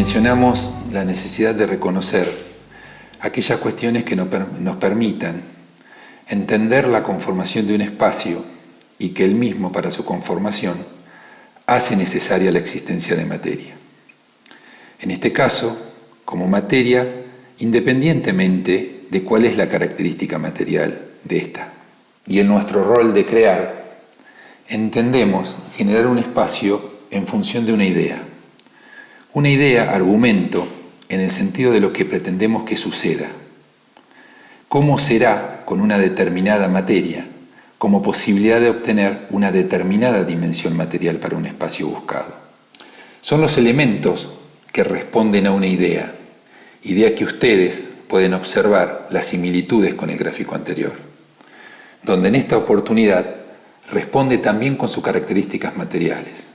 mencionamos la necesidad de reconocer aquellas cuestiones que nos permitan entender la conformación de un espacio y que el mismo, para su conformación, hace necesaria la existencia de materia. En este caso, como materia, independientemente de cuál es la característica material de esta. Y en nuestro rol de crear, entendemos generar un espacio en función de una idea. Una idea, argumento, en el sentido de lo que pretendemos que suceda. ¿Cómo será con una determinada materia, como posibilidad de obtener una determinada dimensión material para un espacio buscado? Son los elementos que responden a una idea que ustedes pueden observar las similitudes con el gráfico anterior, donde en esta oportunidad responde también con sus características materiales.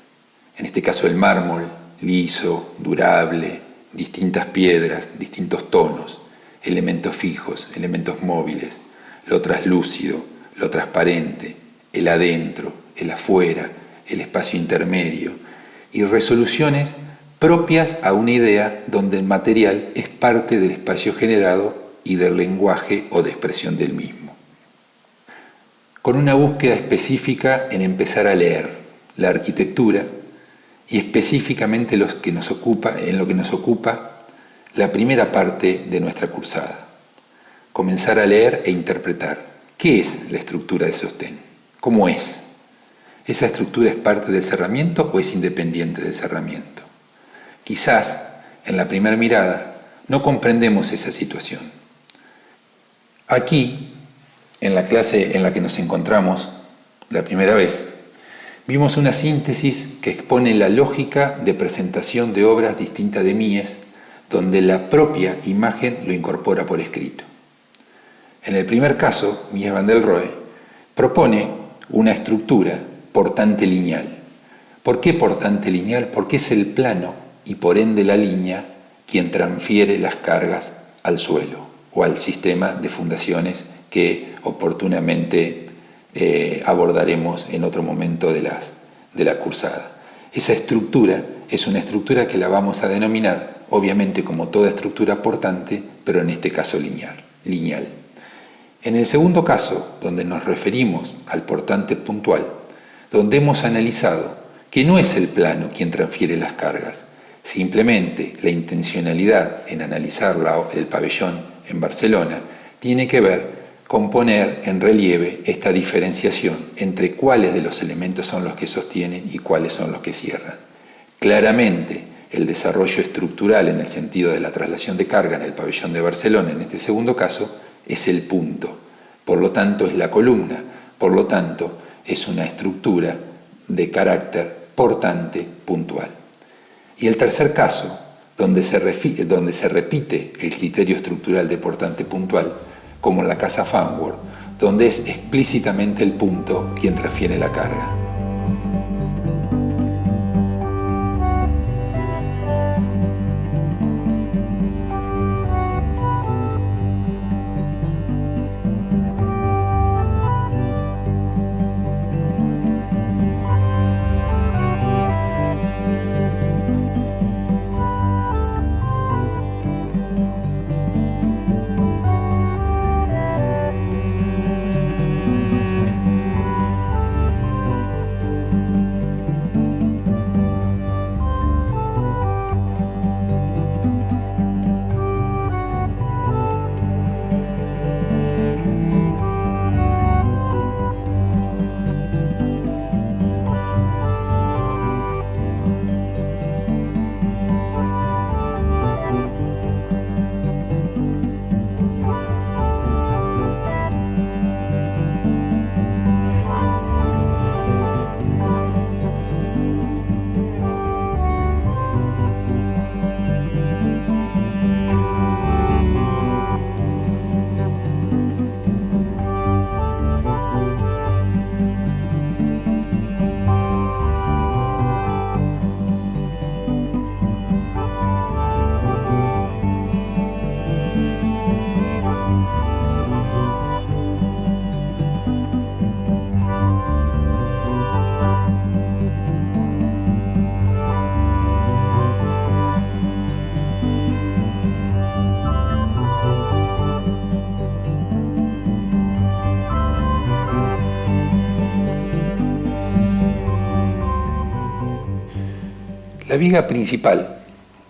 En este caso el mármol, liso, durable, distintas piedras, distintos tonos, elementos fijos, elementos móviles, lo traslúcido, lo transparente, el adentro, el afuera, el espacio intermedio, y resoluciones propias a una idea donde el material es parte del espacio generado y del lenguaje o de expresión del mismo. Con una búsqueda específica en empezar a leer la arquitectura y específicamente en lo que nos ocupa la primera parte de nuestra cursada. Comenzar a leer e interpretar. ¿Qué es la estructura de sostén? ¿Cómo es? ¿Esa estructura es parte del cerramiento o es independiente del cerramiento? Quizás, en la primera mirada, no comprendemos esa situación. Aquí, en la clase en la que nos encontramos la primera vez, vimos una síntesis que expone la lógica de presentación de obras distintas de Mies, donde la propia imagen lo incorpora por escrito. En el primer caso, Mies van der Rohe propone una estructura portante lineal. ¿Por qué portante lineal? Porque es el plano y por ende la línea quien transfiere las cargas al suelo o al sistema de fundaciones que oportunamente abordaremos en otro momento de la cursada. Esa estructura es una estructura que la vamos a denominar, obviamente como toda estructura portante, pero en este caso lineal. En el segundo caso, donde nos referimos al portante puntual, donde hemos analizado que no es el plano quien transfiere las cargas, simplemente la intencionalidad en analizar el pabellón en Barcelona tiene que ver con poner en relieve esta diferenciación entre cuáles de los elementos son los que sostienen y cuáles son los que cierran. Claramente, el desarrollo estructural en el sentido de la traslación de carga en el pabellón de Barcelona, en este segundo caso, es el punto. Por lo tanto, es la columna. Por lo tanto, es una estructura de carácter portante puntual. Y el tercer caso, donde se repite el criterio estructural de portante puntual, como en la casa Fanworth, donde es explícitamente el punto quien transfiere la carga. La viga principal,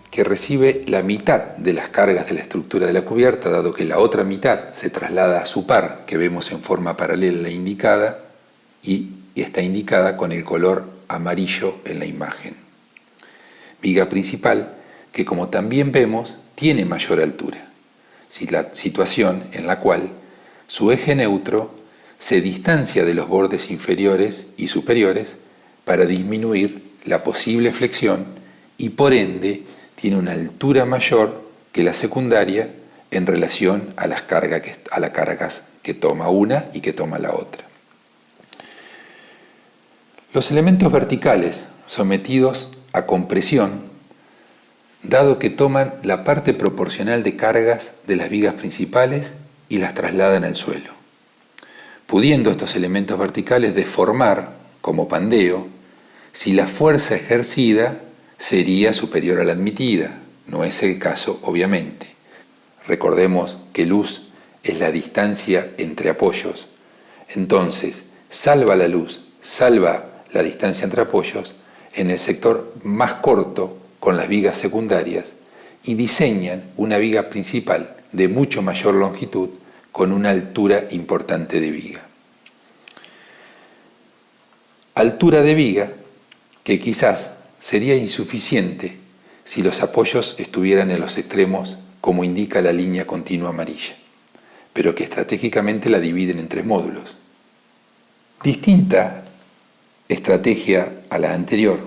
que recibe la mitad de las cargas de la estructura de la cubierta, dado que la otra mitad se traslada a su par, que vemos en forma paralela a la indicada, y está indicada con el color amarillo en la imagen. Viga principal que, como también vemos, tiene mayor altura, situación en la cual su eje neutro se distancia de los bordes inferiores y superiores para disminuir la posible flexión y por ende tiene una altura mayor que la secundaria en relación a las cargas que toma una y que toma la otra. Los elementos verticales sometidos a compresión, dado que toman la parte proporcional de cargas de las vigas principales y las trasladan al suelo, pudiendo estos elementos verticales deformar, como pandeo, si la fuerza ejercida sería superior a la admitida. No es el caso, obviamente. Recordemos que luz es la distancia entre apoyos. Entonces, salva la luz, salva la distancia entre apoyos en el sector más corto con las vigas secundarias y diseñan una viga principal de mucho mayor longitud con una altura importante de viga. Altura de viga que quizás sería insuficiente si los apoyos estuvieran en los extremos como indica la línea continua amarilla, pero que estratégicamente la dividen en 3 módulos. Distinta estrategia a la anterior,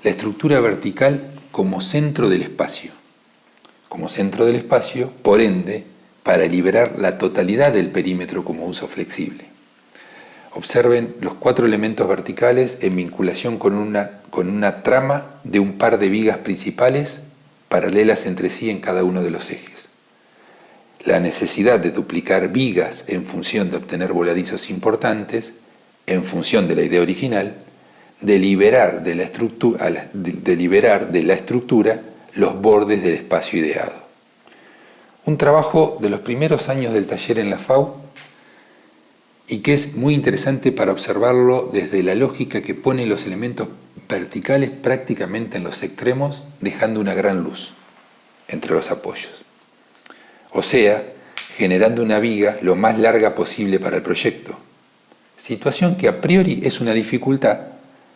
la estructura vertical como centro del espacio. Como centro del espacio, por ende, para liberar la totalidad del perímetro como uso flexible. Observen los 4 elementos verticales en vinculación con una trama de un par de vigas principales paralelas entre sí en cada uno de los ejes. La necesidad de duplicar vigas en función de obtener voladizos importantes, en función de la idea original, de liberar de la estructura los bordes del espacio ideado. Un trabajo de los primeros años del taller en la FAU y que es muy interesante para observarlo desde la lógica que pone los elementos verticales prácticamente en los extremos, dejando una gran luz entre los apoyos. O sea, generando una viga lo más larga posible para el proyecto. Situación que a priori es una dificultad,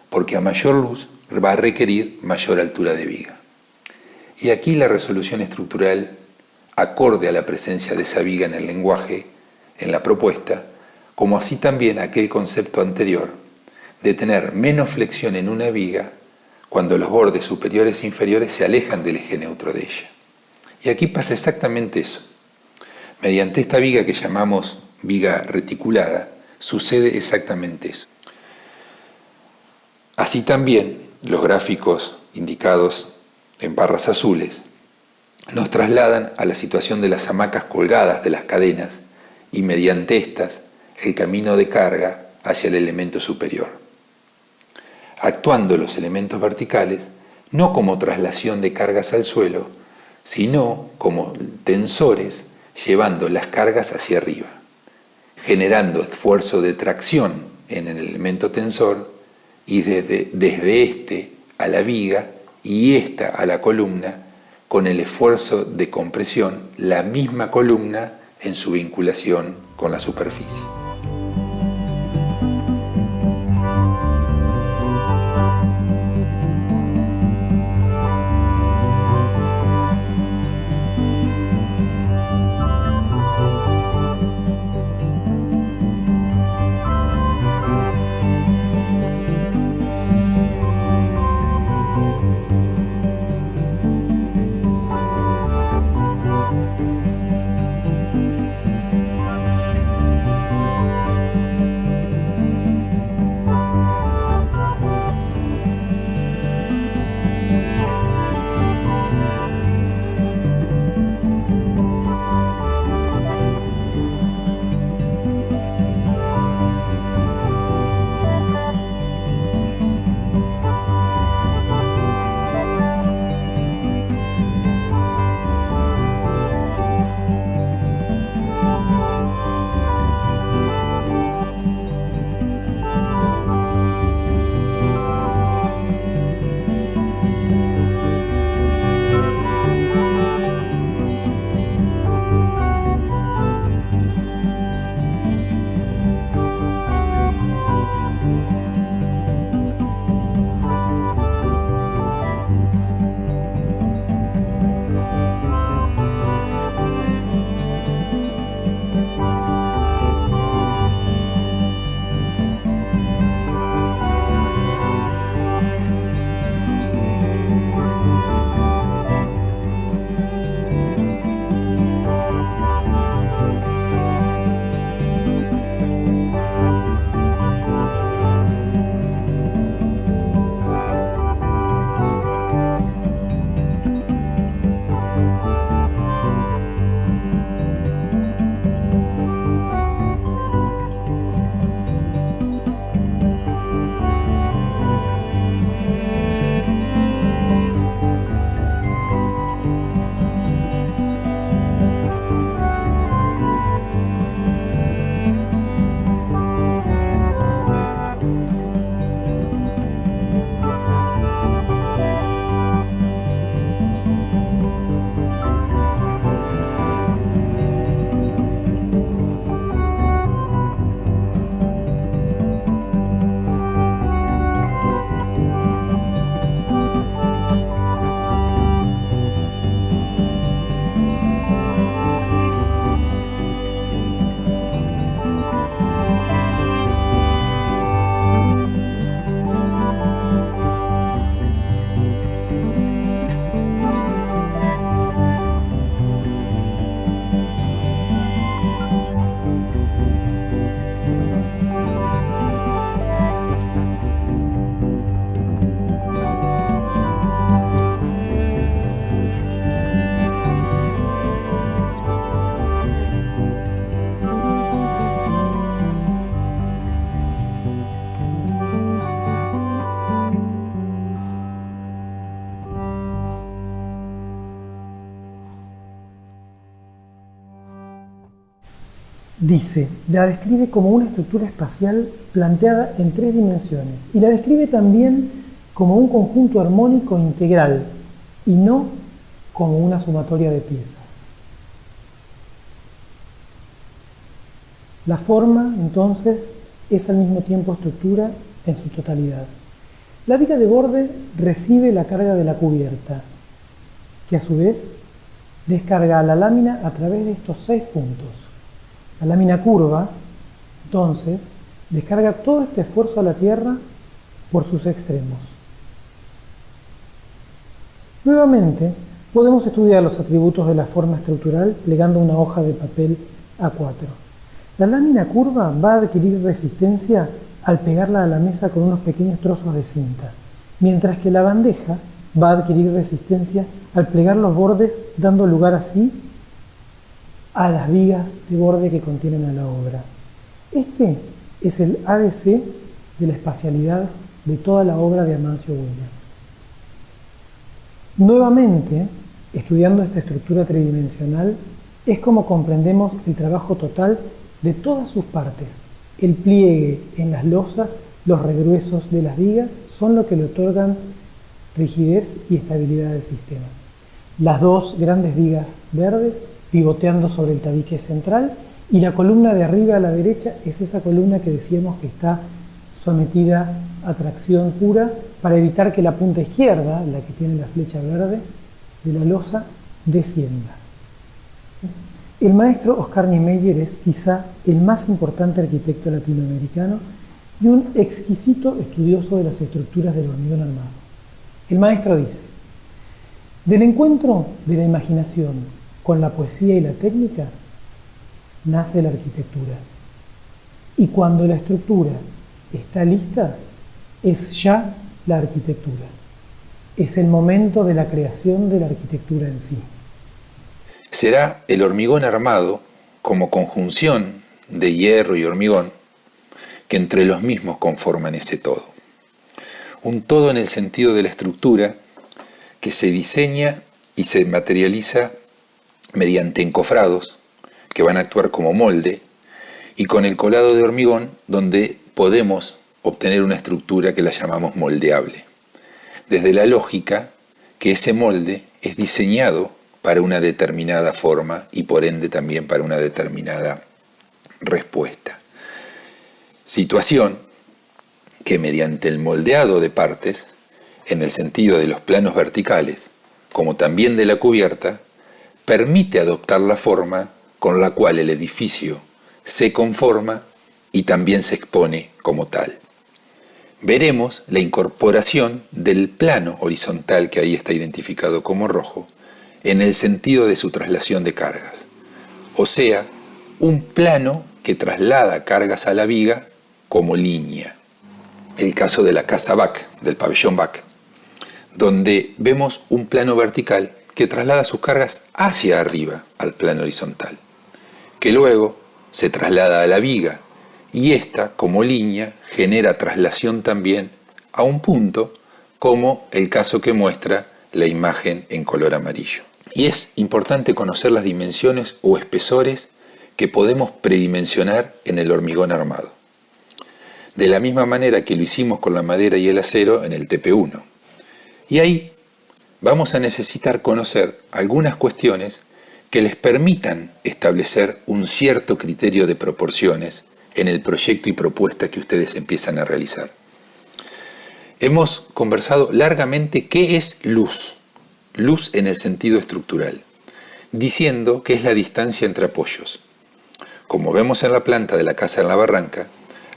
porque a mayor luz va a requerir mayor altura de viga. Y aquí la resolución estructural, acorde a la presencia de esa viga en el lenguaje, en la propuesta, como así también aquel concepto anterior de tener menos flexión en una viga cuando los bordes superiores e inferiores se alejan del eje neutro de ella. Y aquí pasa exactamente eso. Mediante esta viga que llamamos viga reticulada, sucede exactamente eso. Así también, los gráficos indicados en barras azules nos trasladan a la situación de las hamacas colgadas de las cadenas y mediante estas el camino de carga hacia el elemento superior. Actuando los elementos verticales no como traslación de cargas al suelo, sino como tensores llevando las cargas hacia arriba, generando esfuerzo de tracción en el elemento tensor y desde este a la viga y esta a la columna, con el esfuerzo de compresión, la misma columna en su vinculación con la superficie. la describe como una estructura espacial planteada en 3 dimensiones y la describe también como un conjunto armónico integral y no como una sumatoria de piezas. La forma, entonces, es al mismo tiempo estructura en su totalidad. La viga de borde recibe la carga de la cubierta, que a su vez descarga a la lámina a través de estos 6 puntos. La lámina curva, entonces, descarga todo este esfuerzo a la tierra por sus extremos. Nuevamente, podemos estudiar los atributos de la forma estructural plegando una hoja de papel A4. La lámina curva va a adquirir resistencia al pegarla a la mesa con unos pequeños trozos de cinta, mientras que la bandeja va a adquirir resistencia al plegar los bordes, dando lugar así a las vigas de borde que contienen a la obra. Este es el ABC de la espacialidad de toda la obra de Amancio Williams. Nuevamente, estudiando esta estructura tridimensional, es como comprendemos el trabajo total de todas sus partes. El pliegue en las losas, los regruesos de las vigas, son lo que le otorgan rigidez y estabilidad al sistema. Las 2 grandes vigas verdes pivoteando sobre el tabique central y la columna de arriba a la derecha es esa columna que decíamos que está sometida a tracción pura para evitar que la punta izquierda, la que tiene la flecha verde de la losa, descienda. El maestro Oscar Niemeyer es quizá el más importante arquitecto latinoamericano y un exquisito estudioso de las estructuras del hormigón armado. El maestro dice: del encuentro de la imaginación con la poesía y la técnica nace la arquitectura. Y cuando la estructura está lista, es ya la arquitectura. Es el momento de la creación de la arquitectura en sí. Será el hormigón armado, como conjunción de hierro y hormigón, que entre los mismos conforman ese todo. Un todo en el sentido de la estructura que se diseña y se materializa mediante encofrados que van a actuar como molde y con el colado de hormigón donde podemos obtener una estructura que la llamamos moldeable. Desde la lógica que ese molde es diseñado para una determinada forma y por ende también para una determinada respuesta. Situación que mediante el moldeado de partes, en el sentido de los planos verticales, como también de la cubierta, permite adoptar la forma con la cual el edificio se conforma y también se expone como tal. Veremos la incorporación del plano horizontal que ahí está identificado como rojo, en el sentido de su traslación de cargas, o sea, un plano que traslada cargas a la viga como línea. El caso de la casa Bach, del pabellón Bach, donde vemos un plano vertical que traslada sus cargas hacia arriba al plano horizontal, que luego se traslada a la viga y esta, como línea, genera traslación también a un punto, como el caso que muestra la imagen en color amarillo. Y es importante conocer las dimensiones o espesores que podemos predimensionar en el hormigón armado, de la misma manera que lo hicimos con la madera y el acero en el TP1. Y ahí vamos a necesitar conocer algunas cuestiones que les permitan establecer un cierto criterio de proporciones en el proyecto y propuesta que ustedes empiezan a realizar. Hemos conversado largamente qué es luz. Luz en el sentido estructural, diciendo que es la distancia entre apoyos. Como vemos en la planta de la casa en la barranca,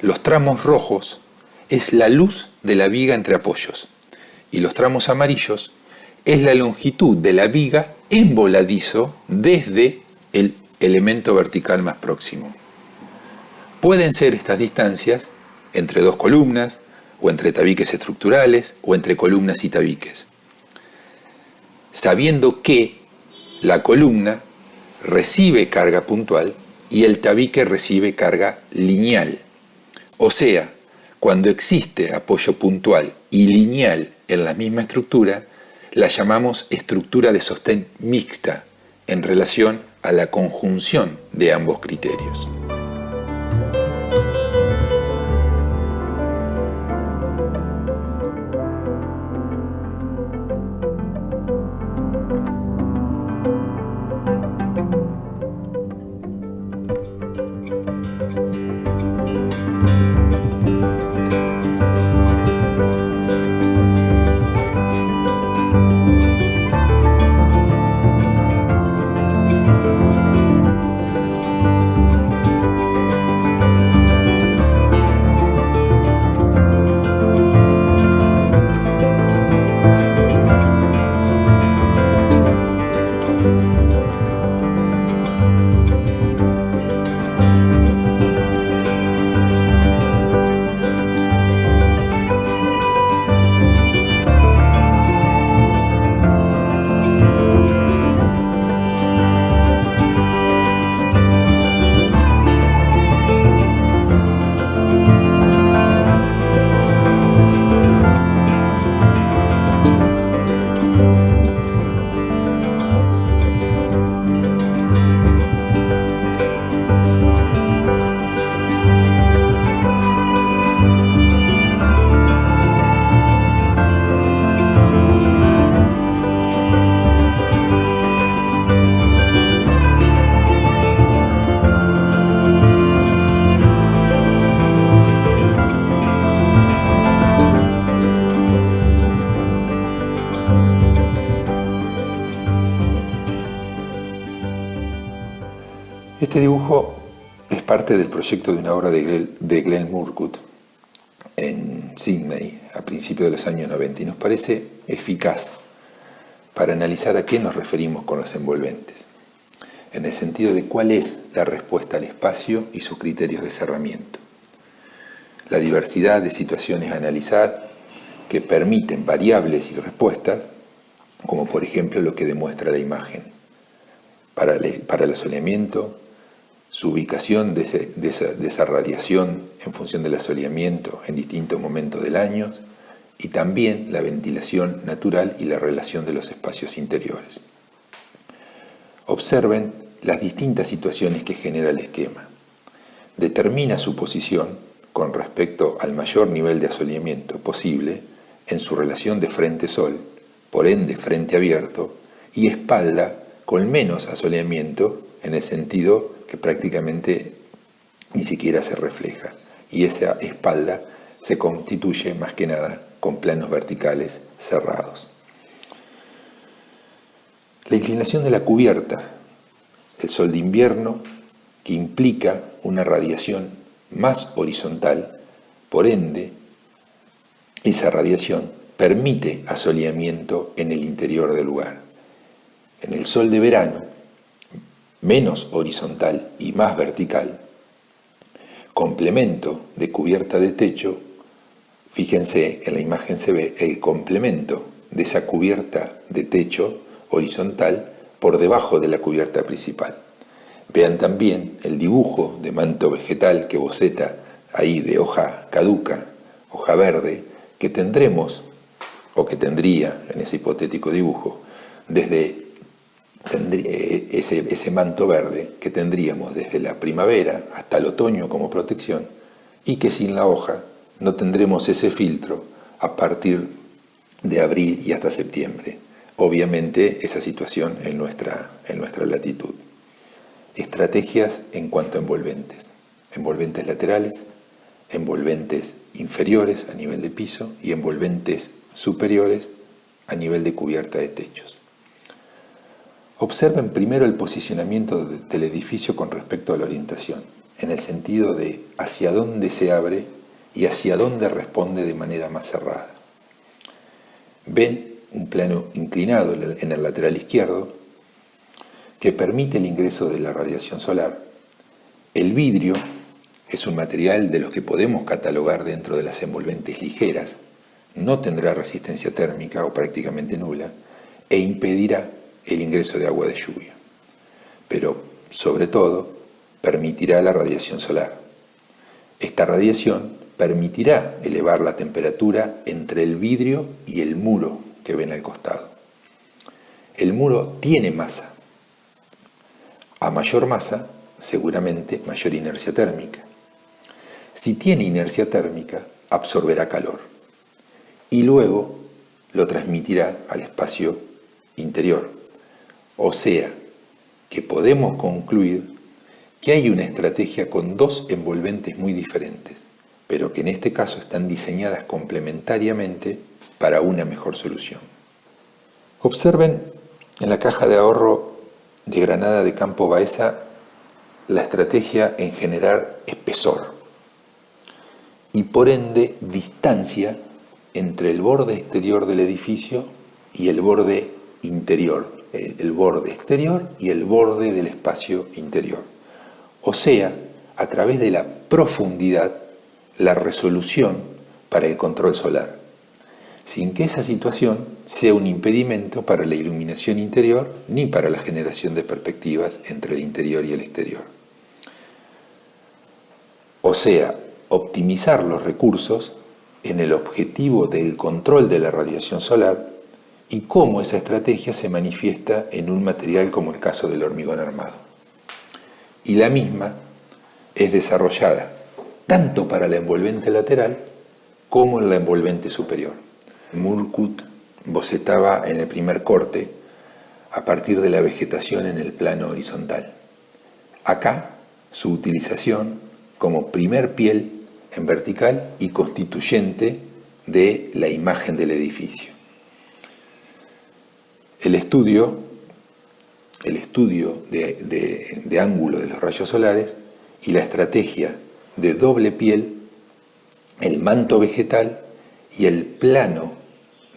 los tramos rojos es la luz de la viga entre apoyos y los tramos amarillos es la longitud de la viga en voladizo desde el elemento vertical más próximo. Pueden ser estas distancias entre 2 columnas, o entre tabiques estructurales, o entre columnas y tabiques, sabiendo que la columna recibe carga puntual y el tabique recibe carga lineal. O sea, cuando existe apoyo puntual y lineal en la misma estructura, la llamamos estructura de sostén mixta en relación a la conjunción de ambos criterios. Este dibujo es parte del proyecto de una obra de Glenn Murcutt en Sydney a principios de los años 90 y nos parece eficaz para analizar a qué nos referimos con los envolventes, en el sentido de cuál es la respuesta al espacio y sus criterios de cerramiento. La diversidad de situaciones a analizar que permiten variables y respuestas, como por ejemplo lo que demuestra la imagen. Para el asoleamiento, su ubicación de esa radiación en función del asoleamiento en distintos momentos del año y también la ventilación natural y la relación de los espacios interiores. Observen las distintas situaciones que genera el esquema. Determina su posición con respecto al mayor nivel de asoleamiento posible en su relación de frente-sol, por ende frente abierto, y espalda con menos asoleamiento en el sentido que prácticamente ni siquiera se refleja. Y esa espalda se constituye más que nada con planos verticales cerrados. La inclinación de la cubierta, el sol de invierno, que implica una radiación más horizontal, por ende, esa radiación permite asoleamiento en el interior del lugar. En el sol de verano, menos horizontal y más vertical, complemento de cubierta de techo, fíjense, en la imagen se ve el complemento de esa cubierta de techo horizontal por debajo de la cubierta principal. Vean también el dibujo de manto vegetal que boceta ahí de hoja caduca, hoja verde, que tendremos, o que tendría en ese hipotético dibujo, desde ese manto verde que tendríamos desde la primavera hasta el otoño como protección y que sin la hoja no tendremos ese filtro a partir de abril y hasta septiembre. Obviamente esa situación en nuestra latitud. Estrategias en cuanto a envolventes. Envolventes laterales, envolventes inferiores a nivel de piso y envolventes superiores a nivel de cubierta de techos. Observen primero el posicionamiento del edificio con respecto a la orientación, en el sentido de hacia dónde se abre y hacia dónde responde de manera más cerrada. Ven un plano inclinado en el lateral izquierdo que permite el ingreso de la radiación solar. El vidrio es un material de los que podemos catalogar dentro de las envolventes ligeras, no tendrá resistencia térmica o prácticamente nula e impedirá el ingreso de agua de lluvia, pero sobre todo permitirá la radiación solar. Esta radiación permitirá elevar la temperatura entre el vidrio y el muro que ven al costado. El muro tiene masa. A mayor masa, seguramente mayor inercia térmica. Si tiene inercia térmica, absorberá calor y luego lo transmitirá al espacio interior. O sea, que podemos concluir que hay una estrategia con dos envolventes muy diferentes, pero que en este caso están diseñadas complementariamente para una mejor solución. Observen en la caja de ahorro de Granada de Campo Baeza la estrategia en generar espesor y por ende distancia entre el borde exterior del edificio y el borde interior, el borde exterior y el borde del espacio interior. O sea, a través de la profundidad, la resolución para el control solar, sin que esa situación sea un impedimento para la iluminación interior ni para la generación de perspectivas entre el interior y el exterior. O sea, optimizar los recursos en el objetivo del control de la radiación solar y cómo esa estrategia se manifiesta en un material como el caso del hormigón armado. Y la misma es desarrollada tanto para la envolvente lateral como en la envolvente superior. Murcutt bocetaba en el primer corte a partir de la vegetación en el plano horizontal. Acá, su utilización como primer piel en vertical y constituyente de la imagen del edificio. El estudio de ángulo de los rayos solares y la estrategia de doble piel, el manto vegetal y el plano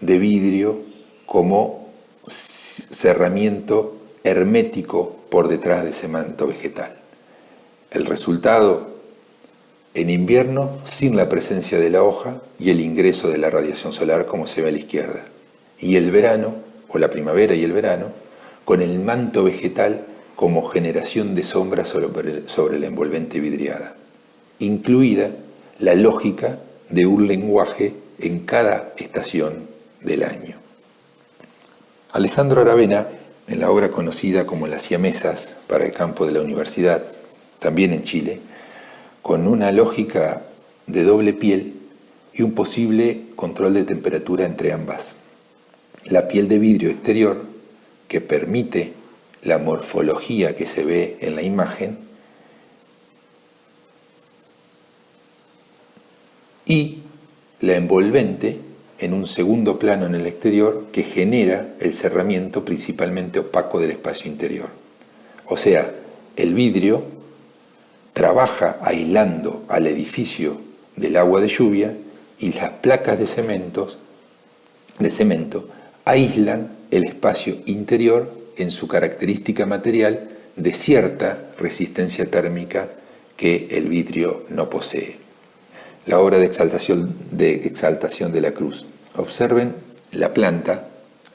de vidrio como cerramiento hermético por detrás de ese manto vegetal. El resultado en invierno sin la presencia de la hoja y el ingreso de la radiación solar como se ve a la izquierda. Y el verano, o la primavera y el verano, con el manto vegetal como generación de sombra sobre la envolvente vidriada, incluida la lógica de un lenguaje en cada estación del año. Alejandro Aravena, en la obra conocida como Las siamesas para el campo de la universidad, también en Chile, con una lógica de doble piel y un posible control de temperatura entre ambas. La piel de vidrio exterior, que permite la morfología que se ve en la imagen, y la envolvente en un segundo plano en el exterior que genera el cerramiento principalmente opaco del espacio interior. O sea, el vidrio trabaja aislando al edificio del agua de lluvia y las placas de cemento aíslan el espacio interior en su característica material de cierta resistencia térmica que el vidrio no posee. La obra de exaltación de la cruz. Observen la planta,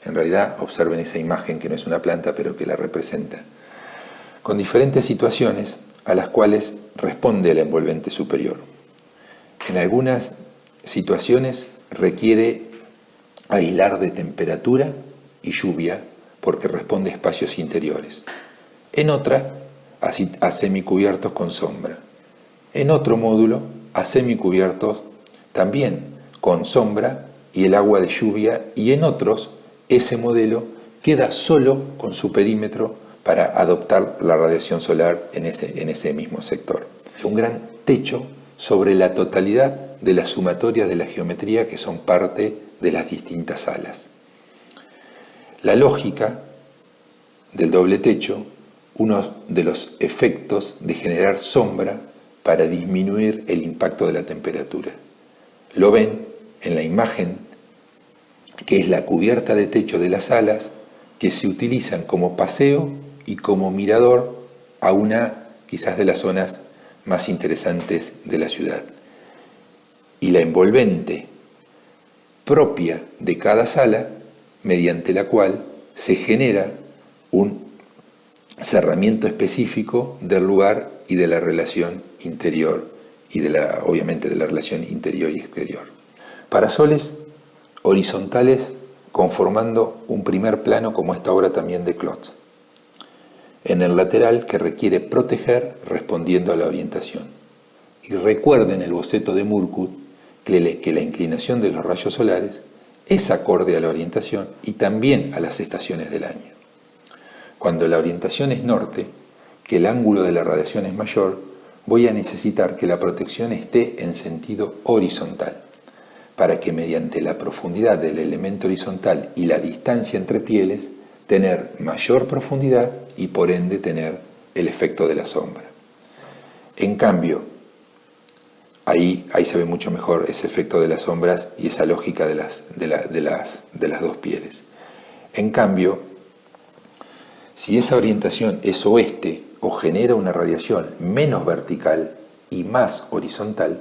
en realidad observen esa imagen que no es una planta pero que la representa, con diferentes situaciones a las cuales responde el envolvente superior. En algunas situaciones requiere aislar de temperatura y lluvia porque responde a espacios interiores. En otra, a semicubiertos con sombra. En otro módulo, a semicubiertos también con sombra y el agua de lluvia, y en otros, ese modelo queda solo con su perímetro para adoptar la radiación solar en ese mismo sector. Un gran techo sobre la totalidad de las sumatorias de la geometría que son parte de las distintas salas. La lógica del doble techo, uno de los efectos de generar sombra para disminuir el impacto de la temperatura. Lo ven en la imagen, que es la cubierta de techo de las salas, que se utilizan como paseo y como mirador a una quizás de las zonas más interesantes de la ciudad. Y la envolvente propia de cada sala, mediante la cual se genera un cerramiento específico del lugar y de la relación interior y obviamente de la relación interior y exterior. Parasoles horizontales conformando un primer plano como esta obra también de Klotz. En el lateral que requiere proteger respondiendo a la orientación. Y recuerden el boceto de Murcutt que la inclinación de los rayos solares es acorde a la orientación y también a las estaciones del año. Cuando la orientación es norte, que el ángulo de la radiación es mayor, voy a necesitar que la protección esté en sentido horizontal, para que mediante la profundidad del elemento horizontal y la distancia entre pieles, tener mayor profundidad y por ende tener el efecto de la sombra. En cambio, ahí se ve mucho mejor ese efecto de las sombras y esa lógica de las dos pieles. En cambio, si esa orientación es oeste o genera una radiación menos vertical y más horizontal,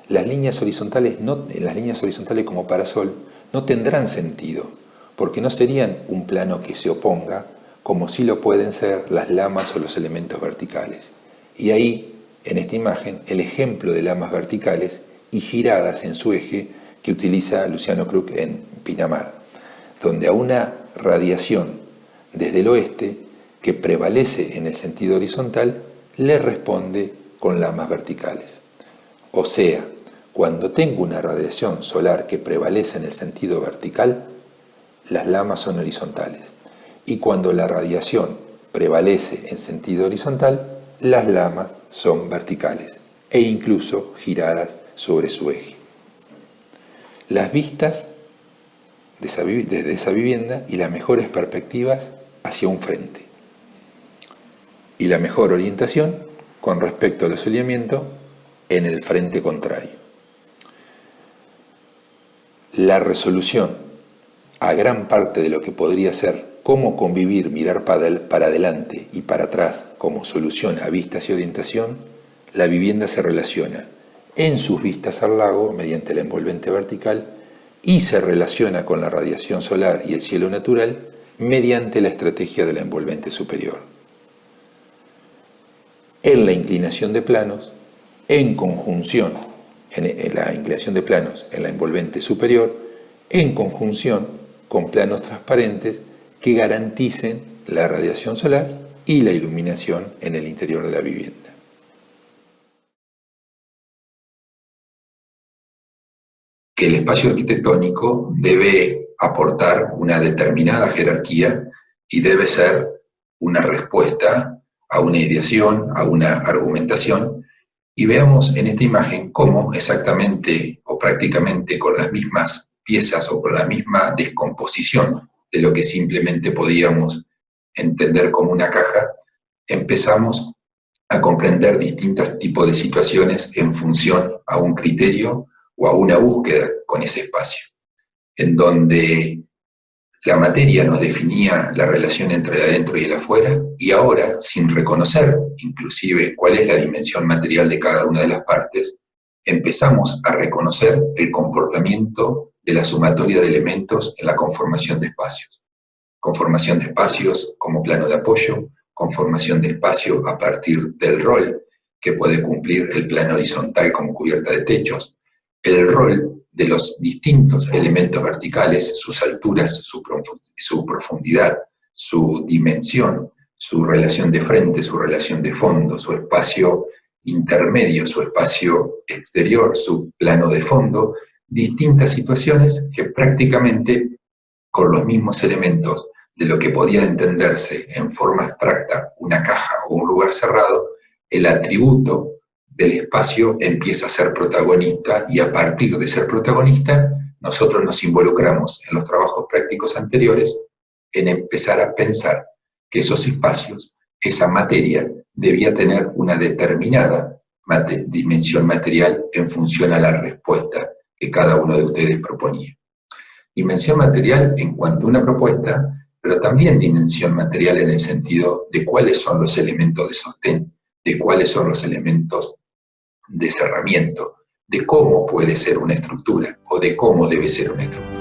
en las líneas horizontales como parasol no tendrán sentido, porque no serían un plano que se oponga, como sí lo pueden ser las lamas o los elementos verticales. Y ahí, en esta imagen, el ejemplo de lamas verticales y giradas en su eje que utiliza Luciano Krug en Pinamar, donde a una radiación desde el oeste que prevalece en el sentido horizontal le responde con lamas verticales. O sea, cuando tengo una radiación solar que prevalece en el sentido vertical, las lamas son horizontales. Y cuando la radiación prevalece en sentido horizontal, las lamas son verticales e incluso giradas sobre su eje. Las vistas desde esa vivienda y las mejores perspectivas hacia un frente. Y la mejor orientación con respecto al asoleamiento en el frente contrario. La resolución a gran parte de lo que podría ser cómo convivir, mirar para adelante y para atrás como solución a vistas y orientación, la vivienda se relaciona en sus vistas al lago mediante la envolvente vertical y se relaciona con la radiación solar y el cielo natural mediante la estrategia de la envolvente superior. En la inclinación de planos, en conjunción, en la inclinación de planos en la envolvente superior, en conjunción con planos transparentes que garanticen la radiación solar y la iluminación en el interior de la vivienda. Que el espacio arquitectónico debe aportar una determinada jerarquía y debe ser una respuesta a una ideación, a una argumentación, y veamos en esta imagen cómo exactamente o prácticamente con las mismas piezas o con la misma descomposición de lo que simplemente podíamos entender como una caja, empezamos a comprender distintos tipos de situaciones en función a un criterio o a una búsqueda con ese espacio, en donde la materia nos definía la relación entre el adentro y el afuera, y ahora, sin reconocer inclusive cuál es la dimensión material de cada una de las partes, empezamos a reconocer el comportamiento de la sumatoria de elementos en la conformación de espacios. Conformación de espacios como plano de apoyo, conformación de espacio a partir del rol que puede cumplir el plano horizontal como cubierta de techos, el rol de los distintos elementos verticales, sus alturas, su profundidad, su dimensión, su relación de frente, su relación de fondo, su espacio intermedio, su espacio exterior, su plano de fondo, distintas situaciones que prácticamente con los mismos elementos de lo que podía entenderse en forma abstracta una caja o un lugar cerrado, el atributo del espacio empieza a ser protagonista, y a partir de ser protagonista nosotros nos involucramos en los trabajos prácticos anteriores en empezar a pensar que esos espacios, esa materia, debía tener una determinada dimensión material en función a la respuesta que cada uno de ustedes proponía. Dimensión material en cuanto a una propuesta, pero también dimensión material en el sentido de cuáles son los elementos de sostén, de cuáles son los elementos de cerramiento, de cómo puede ser una estructura o de cómo debe ser una estructura.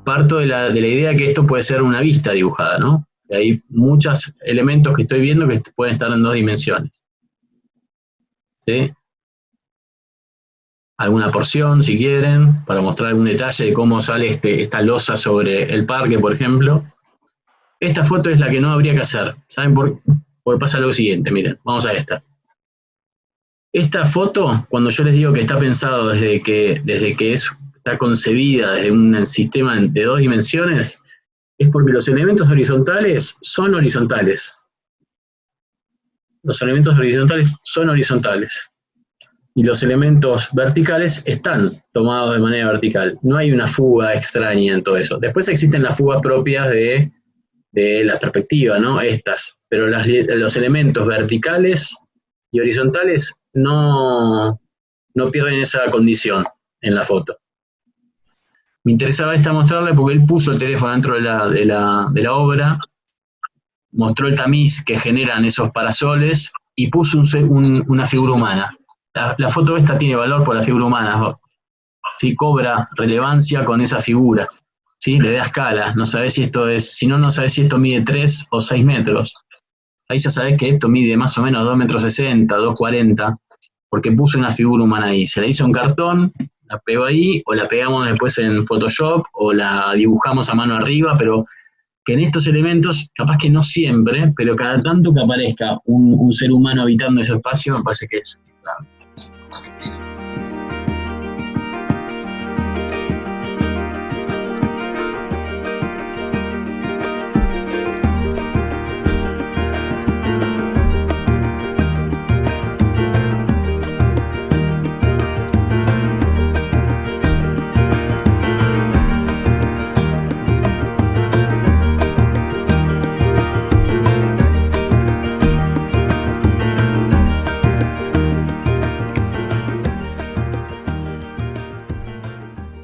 Parto de la idea que esto puede ser una vista dibujada, ¿no? Y hay muchos elementos que estoy viendo que pueden estar en 2 dimensiones. ¿Sí? Alguna porción, si quieren, para mostrar algún detalle de cómo sale esta losa sobre el parque, por ejemplo. Esta foto es la que no habría que hacer. ¿Saben por qué? Porque pasa lo siguiente, miren, vamos a esta. Esta foto, cuando yo les digo que está pensado desde que está concebida desde un sistema de 2 dimensiones, es porque los elementos horizontales son horizontales. Los elementos horizontales son horizontales. Y los elementos verticales están tomados de manera vertical. No hay una fuga extraña en todo eso. Después existen las fugas propias de la perspectiva, ¿no? Estas. Pero los elementos verticales y horizontales no pierden esa condición en la foto. Me interesaba mostrarle porque él puso el teléfono dentro de la obra, mostró el tamiz que generan esos parasoles y puso una figura humana. La foto esta tiene valor por la figura humana, ¿sí? Cobra relevancia con esa figura, ¿sí? Le da escala, no sabes si esto no sabes si esto mide 3 o 6 metros. Ahí ya sabes que esto mide más o menos 2,60 m, 2,40 m, porque puso una figura humana ahí. Se la hizo en cartón, la pegó ahí, o la pegamos después en Photoshop, o la dibujamos a mano arriba, pero que en estos elementos, capaz que no siempre, pero cada tanto que aparezca un ser humano habitando ese espacio, me parece que es clave.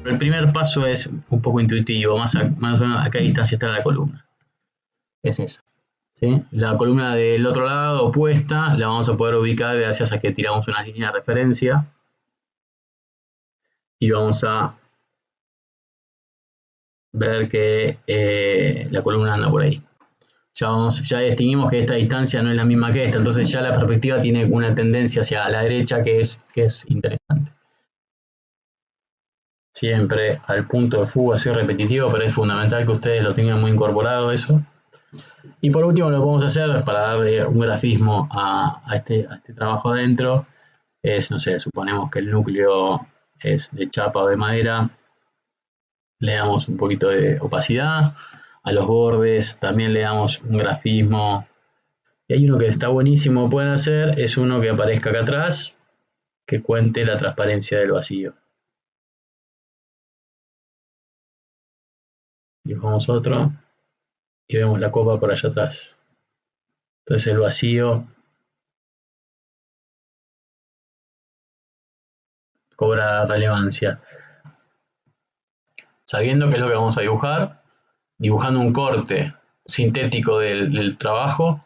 El primer paso es un poco intuitivo, más o menos a qué distancia está la columna. Es esa, ¿sí? La columna del otro lado, opuesta, la vamos a poder ubicar gracias a que tiramos una línea de referencia y vamos a ver que la columna anda por ahí. Ya distinguimos que esta distancia no es la misma que esta, entonces ya la perspectiva tiene una tendencia hacia la derecha que es interesante. Siempre al punto de fuga, soy repetitivo, pero es fundamental que ustedes lo tengan muy incorporado eso. Y por último lo que podemos hacer para darle un grafismo a este trabajo adentro es, no sé, suponemos que el núcleo es de chapa o de madera, le damos un poquito de opacidad, a los bordes también le damos un grafismo. Y hay uno que está buenísimo, pueden hacer, es uno que aparezca acá atrás, que cuente la transparencia del vacío. Dibujamos otro y vemos la copa por allá atrás. Entonces el vacío cobra relevancia. Sabiendo qué es lo que vamos a dibujar, dibujando un corte sintético del trabajo,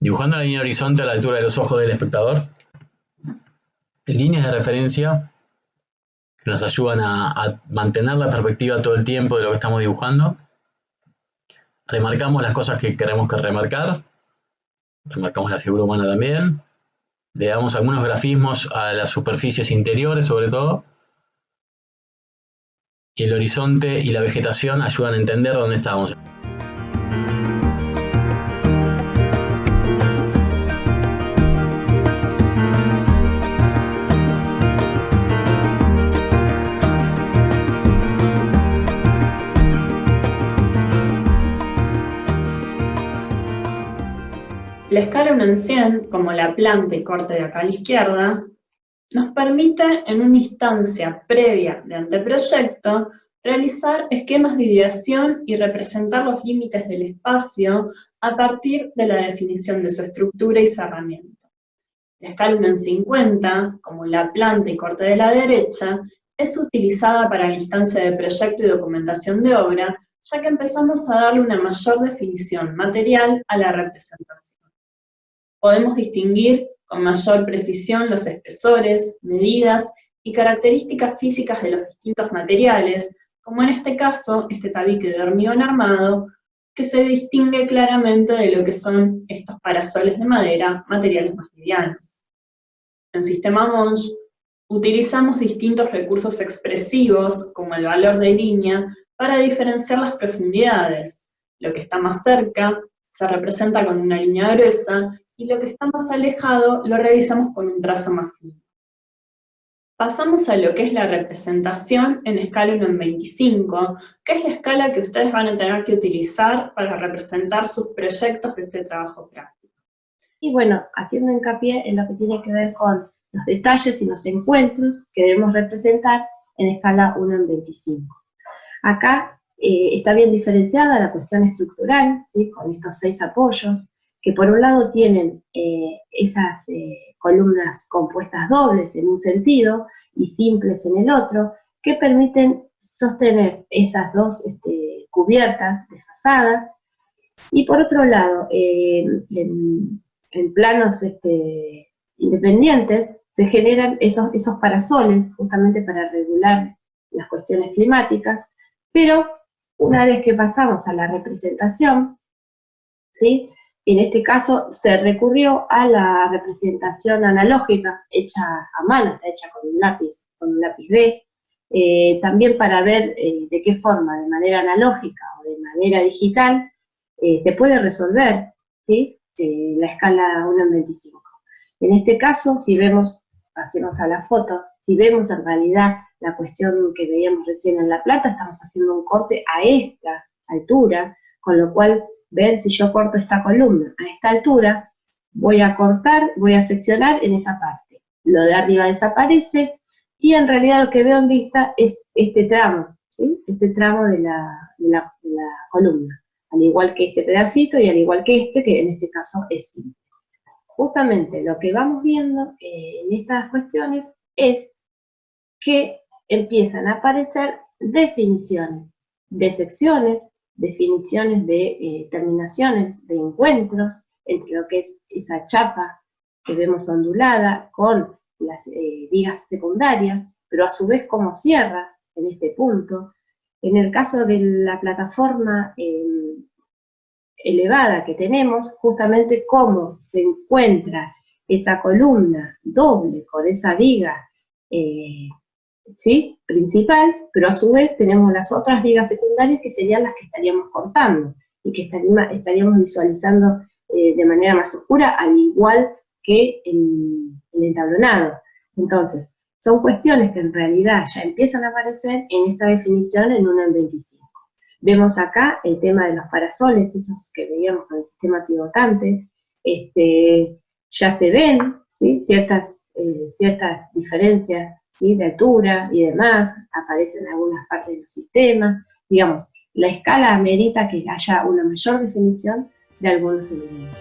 dibujando la línea de horizonte a la altura de los ojos del espectador, líneas de referencia que nos ayudan a mantener la perspectiva todo el tiempo de lo que estamos dibujando. Remarcamos las cosas que queremos remarcar, remarcamos la figura humana también, le damos algunos grafismos a las superficies interiores sobre todo, y el horizonte y la vegetación ayudan a entender dónde estamos. La escala 1 en 100, como la planta y corte de acá a la izquierda, nos permite, en una instancia previa de anteproyecto, realizar esquemas de ideación y representar los límites del espacio a partir de la definición de su estructura y cerramiento. La escala 1 en 50, como la planta y corte de la derecha, es utilizada para la instancia de proyecto y documentación de obra, ya que empezamos a darle una mayor definición material a la representación. Podemos distinguir con mayor precisión los espesores, medidas y características físicas de los distintos materiales, como en este caso, este tabique de hormigón armado, que se distingue claramente de lo que son estos parasoles de madera, materiales más livianos. En Sistema Monge, utilizamos distintos recursos expresivos, como el valor de línea, para diferenciar las profundidades. Lo que está más cerca se representa con una línea gruesa, y lo que está más alejado lo realizamos con un trazo más fino. Pasamos a lo que es la representación en escala 1 en 25, que es la escala que ustedes van a tener que utilizar para representar sus proyectos de este trabajo práctico. Y bueno, haciendo hincapié en lo que tiene que ver con los detalles y los encuentros que debemos representar en escala 1 en 25. Acá está bien diferenciada la cuestión estructural, ¿sí? Con estos 6 apoyos, que por un lado tienen esas columnas compuestas dobles en un sentido y simples en el otro, que permiten sostener esas dos cubiertas desfasadas, y por otro lado, en planos independientes, se generan esos parasoles justamente para regular las cuestiones climáticas, pero una vez que pasamos a la representación, ¿sí? En este caso se recurrió a la representación analógica, hecha a mano, está hecha con un lápiz B, también para ver de qué forma, de manera analógica o de manera digital, se puede resolver, ¿sí? La escala 1 en 25. En este caso, si vemos, hacemos a la foto, si vemos en realidad la cuestión que veíamos recién en la planta, estamos haciendo un corte a esta altura, con lo cual, ven, si yo corto esta columna a esta altura, voy a cortar, voy a seccionar en esa parte. Lo de arriba desaparece, y en realidad lo que veo en vista es este tramo, ¿sí? Ese tramo de la columna, al igual que este pedacito y al igual que en este caso es simple. Justamente lo que vamos viendo en estas cuestiones es que empiezan a aparecer definiciones de secciones, definiciones de terminaciones, de encuentros entre lo que es esa chapa que vemos ondulada con las vigas secundarias, pero a su vez cómo cierra en este punto. En el caso de la plataforma elevada que tenemos, justamente cómo se encuentra esa columna doble con esa viga ¿sí? Principal, pero a su vez tenemos las otras vigas secundarias que serían las que estaríamos cortando y que estaríamos visualizando de manera más oscura, al igual que en el entablonado. Entonces, son cuestiones que en realidad ya empiezan a aparecer en esta definición en 1 en 25. Vemos acá el tema de los parasoles, esos que veíamos con el sistema pivotante, ya se ven, ¿sí? ciertas diferencias, ¿sí? de altura y demás, aparecen en algunas partes de los sistemas. Digamos, la escala amerita que haya una mayor definición de algunos elementos.